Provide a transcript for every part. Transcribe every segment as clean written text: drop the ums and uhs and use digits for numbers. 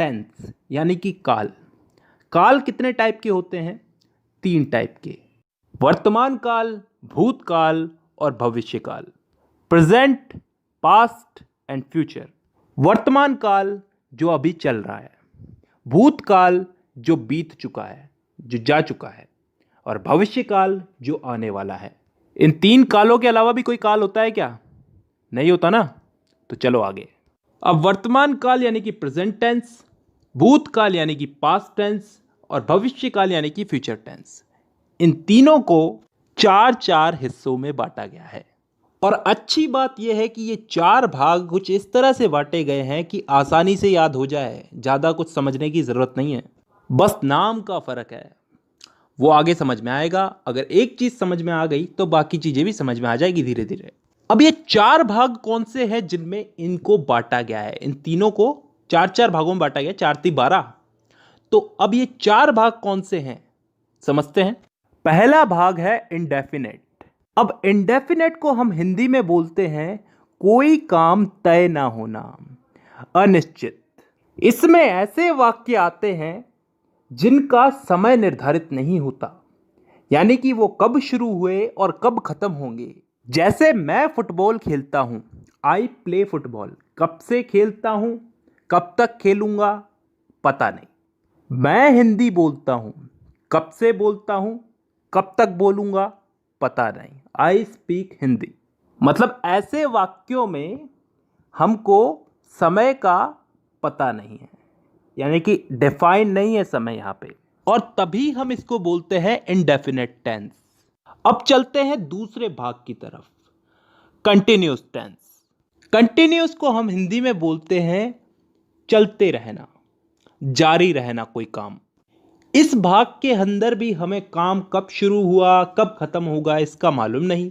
Tense यानी कि काल। काल कितने टाइप के होते हैं? 3 टाइप के। वर्तमान काल, भूतकाल और भविष्य काल। Present, past and future. वर्तमान काल जो अभी चल रहा है, भूतकाल जो बीत चुका है, जो जा चुका है, और भविष्य काल जो आने वाला है। इन 3 कालों के अलावा भी कोई काल होता है क्या? नहीं होता ना। तो चलो आगे। अब वर्तमान काल यानी कि प्रेजेंट टेंस, भूतकाल यानी कि पास्ट टेंस और भविष्य काल यानी कि फ्यूचर टेंस, इन तीनों को 4-4 हिस्सों में बांटा गया है। और अच्छी बात यह है कि ये 4 भाग कुछ इस तरह से बांटे गए हैं कि आसानी से याद हो जाए, ज़्यादा कुछ समझने की ज़रूरत नहीं है। बस नाम का फ़र्क है, वो आगे समझ में आएगा। अगर एक चीज़ समझ में आ गई तो बाकी चीज़ें भी समझ में आ जाएगी धीरे धीरे। अब ये 4 भाग कौन से हैं जिनमें इनको बांटा गया है? इन तीनों को 4-4 भागों में बांटा गया, 4×3=12। तो अब ये 4 भाग कौन से हैं समझते हैं। पहला भाग है इंडेफिनेट। अब इंडेफिनेट को हम हिंदी में बोलते हैं कोई काम तय ना होना, अनिश्चित। इसमें ऐसे वाक्य आते हैं जिनका समय निर्धारित नहीं होता, यानी कि वो कब शुरू हुए और कब खत्म होंगे। जैसे मैं फुटबॉल खेलता हूं, आई प्ले फुटबॉल। कब से खेलता हूं, कब तक खेलूंगा, पता नहीं। मैं हिंदी बोलता हूं, कब से बोलता हूं, कब तक बोलूंगा, पता नहीं। I speak Hindi. मतलब ऐसे वाक्यों में हमको समय का पता नहीं है, यानी कि डिफाइन नहीं है समय यहां पे, और तभी हम इसको बोलते हैं इंडेफिनेट टेंस। अब चलते हैं दूसरे भाग की तरफ, कंटिन्यूस टेंस। कंटिन्यूस को हम हिंदी में बोलते हैं चलते रहना, जारी रहना कोई काम। इस भाग के अंदर भी हमें काम कब शुरू हुआ, कब खत्म होगा इसका मालूम नहीं,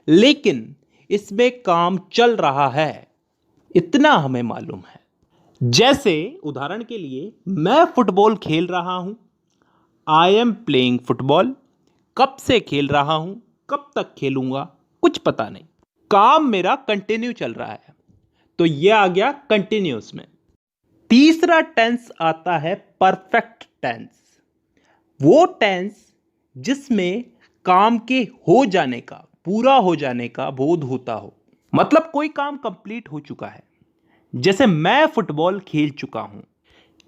लेकिन इसमें काम चल रहा है इतना हमें मालूम है। जैसे उदाहरण के लिए, मैं फुटबॉल खेल रहा हूं, आई एम प्लेइंग फुटबॉल। कब से खेल रहा हूं, कब तक खेलूंगा, कुछ पता नहीं। काम मेरा कंटिन्यू चल रहा है, तो यह आ गया कंटिन्यूस में। तीसरा टेंस आता है परफेक्ट टेंस। वो टेंस जिसमें काम के हो जाने का, पूरा हो जाने का बोध होता हो, मतलब कोई काम कंप्लीट हो चुका है। जैसे मैं फुटबॉल खेल चुका हूं,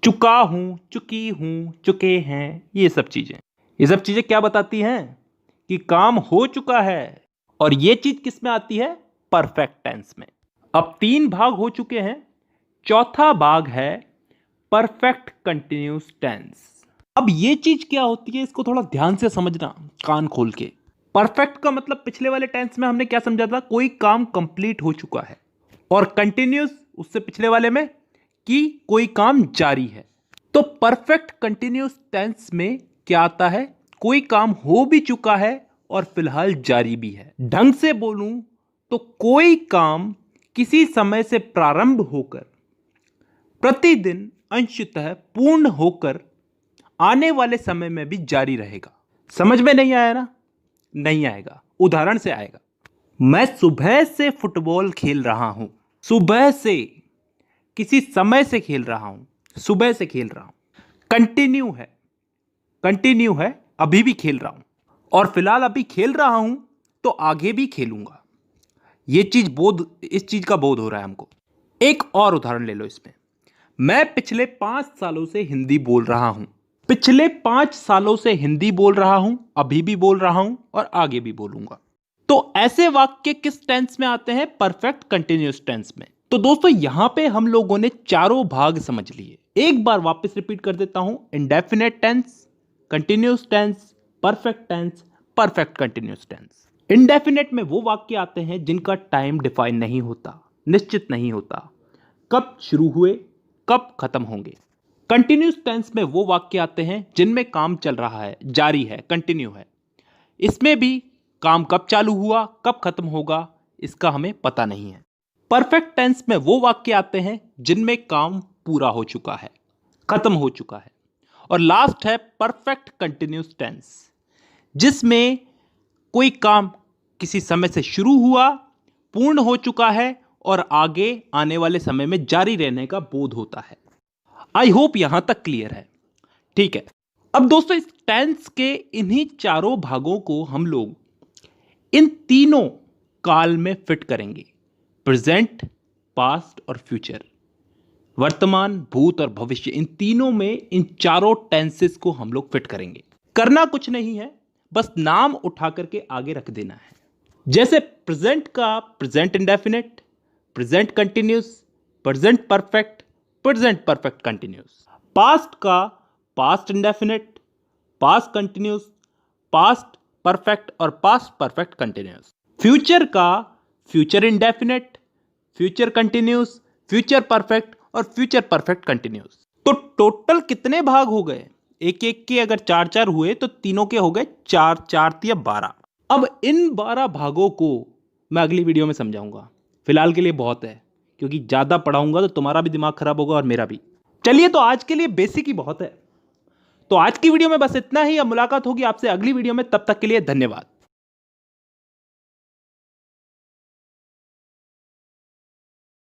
चुका हूं, चुकी हूं, चुके हैं, ये सब चीजें क्या बताती हैं? कि काम हो चुका है। और ये चीज किस में आती है? परफेक्ट टेंस में। अब 3 भाग हो चुके हैं, चौथा भाग है परफेक्ट कंटिन्यूस टेंस। अब ये चीज क्या होती है, इसको थोड़ा ध्यान से समझना, कान खोल के। परफेक्ट का मतलब पिछले वाले टेंस में हमने क्या समझा था? कोई काम कंप्लीट हो चुका है। और कंटिन्यूस उससे पिछले वाले में कि कोई काम जारी है। तो परफेक्ट कंटिन्यूस टेंस में क्या आता है? कोई काम हो भी चुका है और फिलहाल जारी भी है। ढंग से बोलूं तो कोई काम किसी समय से प्रारंभ होकर प्रतिदिन अंशतः पूर्ण होकर आने वाले समय में भी जारी रहेगा। समझ में नहीं आया ना? नहीं आएगा, उदाहरण से आएगा। मैं सुबह से फुटबॉल खेल रहा हूं। सुबह से, किसी समय से खेल रहा हूं, सुबह से खेल रहा हूं। कंटिन्यू है, अभी भी खेल रहा हूं, और फिलहाल अभी खेल रहा हूं तो आगे भी खेलूंगा। इस चीज का बोध हो रहा है हमको। एक और उदाहरण ले लो इसमें। मैं पिछले 5 सालों से हिंदी बोल रहा हूं। पिछले 5 सालों से हिंदी बोल रहा हूं, अभी भी बोल रहा हूं और आगे भी बोलूंगा। तो ऐसे वाक्य किस टेंस में आते हैं? परफेक्ट कंटिन्यूअस टेंस में। तो दोस्तों यहां पे हम लोगों ने चारों भाग समझ लिए। एक बार वापस रिपीट कर देता हूं। Indefinite tense, continuous tense, perfect tense, perfect continuous tense. Indefinite में वो वाक्य आते हैं जिनका टाइम डिफाइन नहीं होता, निश्चित नहीं होता, कब शुरू हुए, कब खत्म होंगे। कंटिन्यूअस टेंस में वो वाक्य आते हैं जिनमें काम चल रहा है, जारी है, कंटिन्यू है। इसमें भी काम कब चालू हुआ, कब खत्म होगा, इसका हमें पता नहीं है। परफेक्ट टेंस में वो वाक्य आते हैं जिनमें काम पूरा हो चुका है, खत्म हो चुका है। और लास्ट है परफेक्ट कंटिन्यूअस टेंस, जिसमें कोई काम किसी समय से शुरू हुआ, पूर्ण हो चुका है और आगे आने वाले समय में जारी रहने का बोध होता है। आई होप यहां तक क्लियर है। ठीक है, अब दोस्तों इस टेंस के इन्हीं चारों भागों को हम लोग इन तीनों काल में फिट करेंगे, प्रेजेंट, पास्ट और फ्यूचर। वर्तमान, भूत और भविष्य, इन तीनों में इन चारों टेंसेस को हम लोग फिट करेंगे। करना कुछ नहीं है, बस नाम उठा करके आगे रख देना है। जैसे प्रेजेंट का present indefinite, present continuous, present perfect, present perfect continuous. Past का past indefinite, past continuous, past perfect और पास्ट परफेक्ट कंटिन्यूस। फ्यूचर का future indefinite, future continuous, future perfect और फ्यूचर परफेक्ट कंटिन्यूस। तो टोटल कितने भाग हो गए? एक एक के अगर चार चार हुए तो तीनों के हो गए चार, चार या 12। अब इन 12 भागों को मैं अगली वीडियो में समझाऊंगा। फिलहाल के लिए बहुत है, क्योंकि ज्यादा पढ़ाऊंगा तो तुम्हारा भी दिमाग खराब होगा और मेरा भी। चलिए, तो आज के लिए बेसिक ही बहुत है। तो आज की वीडियो में बस इतना ही। अब मुलाकात होगी आपसे अगली वीडियो में, तब तक के लिए धन्यवाद।